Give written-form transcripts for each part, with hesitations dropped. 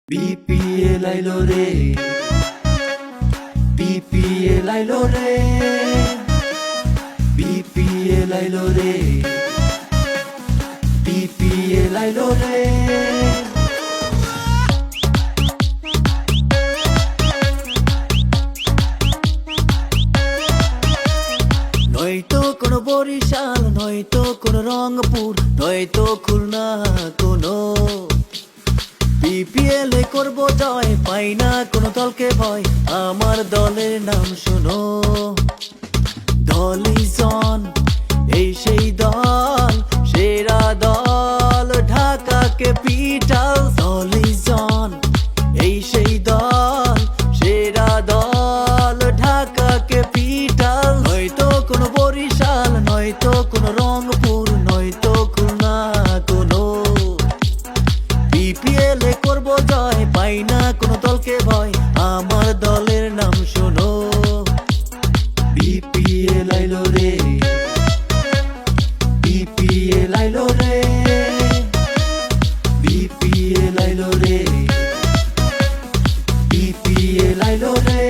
BPL আইলো রে, BPL আইলো রে, BPL আইলো রে, BPL আইলো রে। নয়তো কোনো বরিশাল, নয়তো কোনো রংপুর, নয়তো খুলনা কোনো BPL এ করবো জয়, পাই না কোনো দলকে ভয়, আমার দলের নাম শোনো। দল ইজ অন, এই সেই দল, সেরা দল, ঢাকা ক্যাপিটাল। দল ইজ অন, এই সেই দল, সেরা দল, ঢাকা ক্যাপিটাল। নয়তো কোনো বরিশাল, নয়তো কোনো রংপুর, নয়তো খুলনা কোনো BPL এ করবো জয়, পাই না কোনো দলকে ভয়, আমার দলের নাম শোনো। BPL আইলো রে, BPL আইলো রে, BPL আইলো রে, BPL আইলো রে।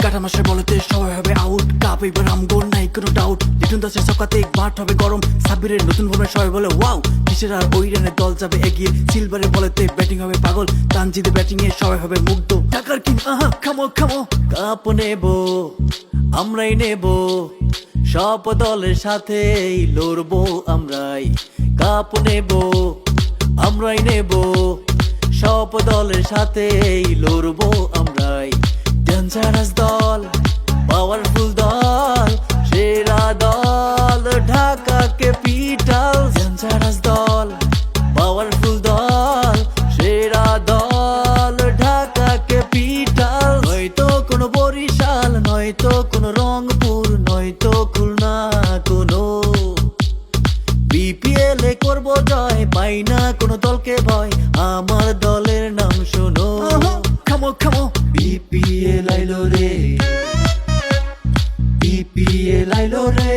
কাটা মাসের বলতে সবাই হবে আউট, কাপ এবার আমগো নাই কোনো ডাউট। লিটন দাসের সকাতে মাঠ হবে গরম, সাব্বিরের নতুন ফর্মে সবাই বলে ওয়াও। কিসের আর ওই রানের দল যাবে এগিয়ে, সিলভারের বলেতে ব্যাটিং হবে পাগল, তানজিদের ব্যাটিং এ সবাই হবে মুগ্ধ। টাকার কিং আহা খামো খামো, কাপ নেব আমরাই নেব, সব দলের সাথে লড়বো আমরাই। কাপ নেব আমরাই নেব, সব দলের সাথে লড়বো আমরাই। ডেঞ্জারাস দল, পাওয়ারফুল দল, সেরা দল, ঢাকা ক্যাপিটাল। ডেঞ্জারাস দল, পাওয়ারফুল দল, সেরা দল, ঢাকা ক্যাপিটাল। নয়তো কোনো বরিশাল, নয়তো কোনো রংপুর, নয়তো খুলনা কোনো BPL এ করবো জয়, পাই না কোনো দলকে ভয়, আমার দলের নাম শোনো। খামো খামো, BPL আইলো রে, BPL আইলো রে,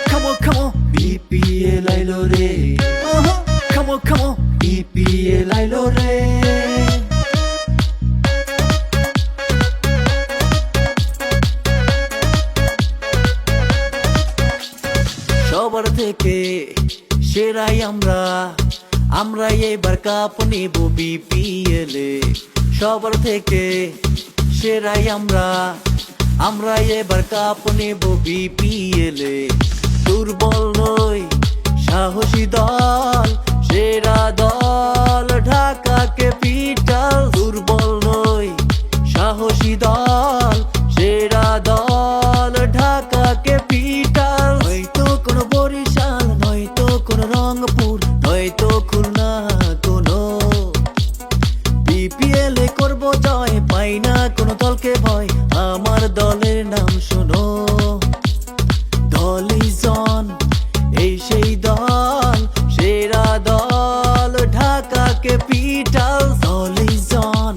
খামো খামো, BPL আইলো রে, খামো খামো, BPL আইলো রে। সবার থেকে সেরাই আমরা, আমরা এবার কাপ নেব BPL এ। সবার থেকে সেরাই আমরা, আমরা এবার কাপ নেব BPL এ। দুর্বল নই, সাহসী দল, সেরা দল, ঢাকা ক্যাপিটাল। দুর্বল নই, সাহসী দল, সেরা দল, ঢাকা ক্যাপিটাল। নয়তো কোনো বরিশাল, নয়তো কোনো রংপুর, নয়তো খুলনা কোনো BPL এ করবো জয়, পাই না কোনো দলকে ভয়, আমার দলের নাম শোনো। দল ইজ অন, এই সেই দল, সেরা দল, ঢাকা ক্যাপিটাল। দল ইজ অন,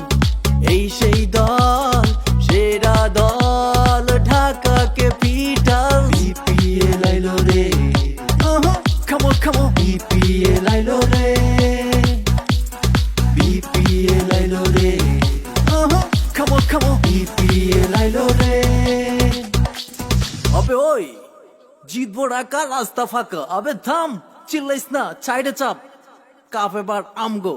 এই সেই দল, সেরা দল, ঢাকা ক্যাপিটাল। BPL আইলো রে, খামো খামো, BPL আইলো রে, BPL আইলো রে, খামো খামো, BPL আইলো রে। আবে ওই জিতবো ঢাকা, রাস্তা ফাঁকা, আবে থাম, চিল্লাইস না, সাইডে চাপ, কাপ এবার আমগো।